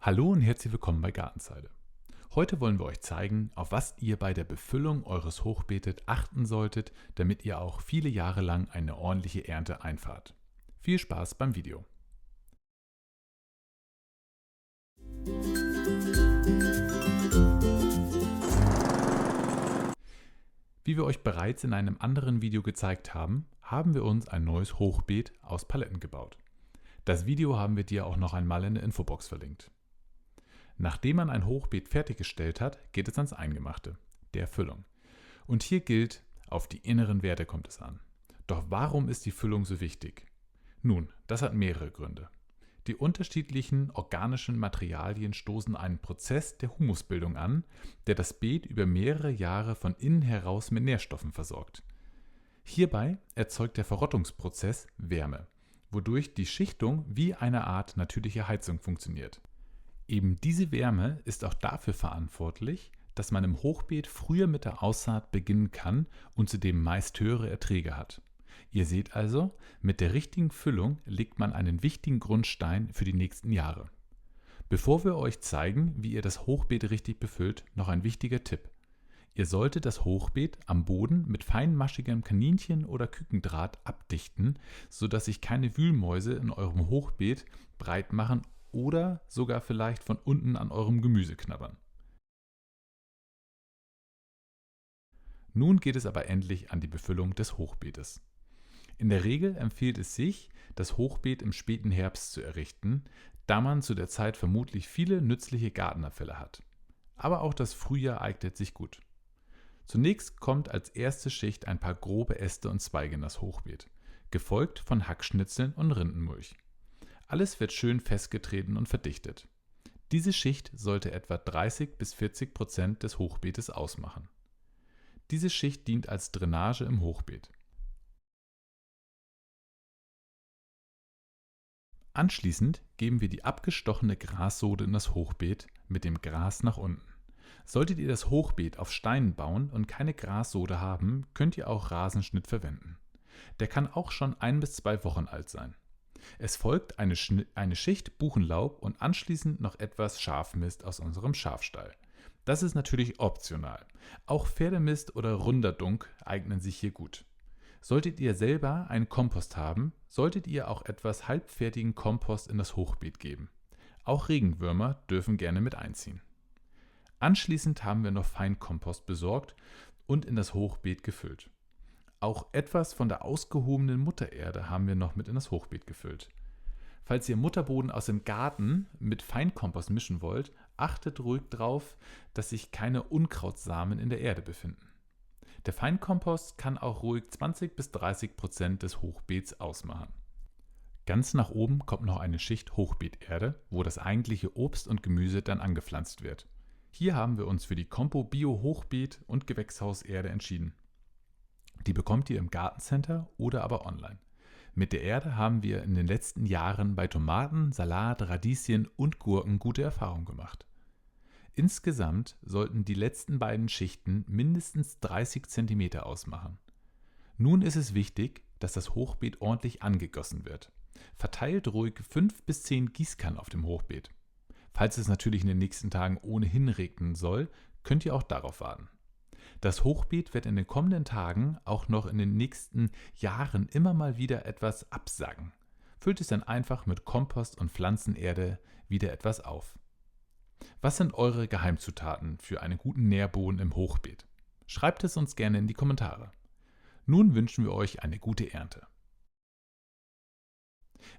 Hallo und herzlich willkommen bei Gartenzeile. Heute wollen wir euch zeigen, auf was ihr bei der Befüllung eures Hochbeetes achten solltet, damit ihr auch viele Jahre lang eine ordentliche Ernte einfahrt. Viel Spaß beim Video! Wie wir euch bereits in einem anderen Video gezeigt haben, haben wir uns ein neues Hochbeet aus Paletten gebaut. Das Video haben wir dir auch noch einmal in der Infobox verlinkt. Nachdem man ein Hochbeet fertiggestellt hat, geht es ans Eingemachte, der Füllung. Und hier gilt, auf die inneren Werte kommt es an. Doch warum ist die Füllung so wichtig? Nun, das hat mehrere Gründe. Die unterschiedlichen organischen Materialien stoßen einen Prozess der Humusbildung an, der das Beet über mehrere Jahre von innen heraus mit Nährstoffen versorgt. Hierbei erzeugt der Verrottungsprozess Wärme, wodurch die Schichtung wie eine Art natürliche Heizung funktioniert. Eben diese Wärme ist auch dafür verantwortlich, dass man im Hochbeet früher mit der Aussaat beginnen kann und zudem meist höhere Erträge hat. Ihr seht also, mit der richtigen Füllung legt man einen wichtigen Grundstein für die nächsten Jahre. Bevor wir euch zeigen, wie ihr das Hochbeet richtig befüllt, noch ein wichtiger Tipp. Ihr solltet das Hochbeet am Boden mit feinmaschigem Kaninchen- oder Kükendraht abdichten, sodass sich keine Wühlmäuse in eurem Hochbeet breit machen oder sogar vielleicht von unten an eurem Gemüse knabbern. Nun geht es aber endlich an die Befüllung des Hochbeetes. In der Regel empfiehlt es sich, das Hochbeet im späten Herbst zu errichten, da man zu der Zeit vermutlich viele nützliche Gartenabfälle hat. Aber auch das Frühjahr eignet sich gut. Zunächst kommt als erste Schicht ein paar grobe Äste und Zweige in das Hochbeet, gefolgt von Hackschnitzeln und Rindenmulch. Alles wird schön festgetreten und verdichtet. Diese Schicht sollte etwa 30–40% des Hochbeetes ausmachen. Diese Schicht dient als Drainage im Hochbeet. Anschließend geben wir die abgestochene Grassode in das Hochbeet mit dem Gras nach unten. Solltet ihr das Hochbeet auf Steinen bauen und keine Grassode haben, könnt ihr auch Rasenschnitt verwenden. Der kann auch schon 1 bis 2 Wochen alt sein. Es folgt eine Schicht Buchenlaub und anschließend noch etwas Schafmist aus unserem Schafstall. Das ist natürlich optional. Auch Pferdemist oder runder Dunk eignen sich hier gut. Solltet ihr selber einen Kompost haben, solltet ihr auch etwas halbfertigen Kompost in das Hochbeet geben. Auch Regenwürmer dürfen gerne mit einziehen. Anschließend haben wir noch Feinkompost besorgt und in das Hochbeet gefüllt. Auch etwas von der ausgehobenen Muttererde haben wir noch mit in das Hochbeet gefüllt. Falls ihr Mutterboden aus dem Garten mit Feinkompost mischen wollt, achtet ruhig darauf, dass sich keine Unkrautsamen in der Erde befinden. Der Feinkompost kann auch ruhig 20–30% des Hochbeets ausmachen. Ganz nach oben kommt noch eine Schicht Hochbeeterde, wo das eigentliche Obst und Gemüse dann angepflanzt wird. Hier haben wir uns für die Compo Bio Hochbeet und Gewächshauserde entschieden. Die bekommt ihr im Gartencenter oder aber online. Mit der Erde haben wir in den letzten Jahren bei Tomaten, Salat, Radieschen und Gurken gute Erfahrungen gemacht. Insgesamt sollten die letzten beiden Schichten mindestens 30 cm ausmachen. Nun ist es wichtig, dass das Hochbeet ordentlich angegossen wird. Verteilt ruhig 5 bis 10 Gießkannen auf dem Hochbeet. Falls es natürlich in den nächsten Tagen ohnehin regnen soll, könnt ihr auch darauf warten. Das Hochbeet wird in den kommenden Tagen, auch noch in den nächsten Jahren immer mal wieder etwas absacken. Füllt es dann einfach mit Kompost und Pflanzenerde wieder etwas auf. Was sind eure Geheimzutaten für einen guten Nährboden im Hochbeet? Schreibt es uns gerne in die Kommentare. Nun wünschen wir euch eine gute Ernte.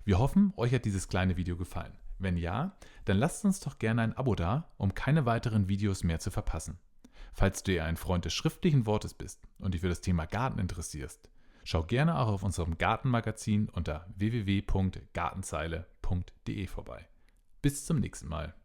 Wir hoffen, euch hat dieses kleine Video gefallen. Wenn ja, dann lasst uns doch gerne ein Abo da, um keine weiteren Videos mehr zu verpassen. Falls du eher ein Freund des schriftlichen Wortes bist und dich für das Thema Garten interessierst, schau gerne auch auf unserem Gartenmagazin unter www.gartenzeile.de vorbei. Bis zum nächsten Mal.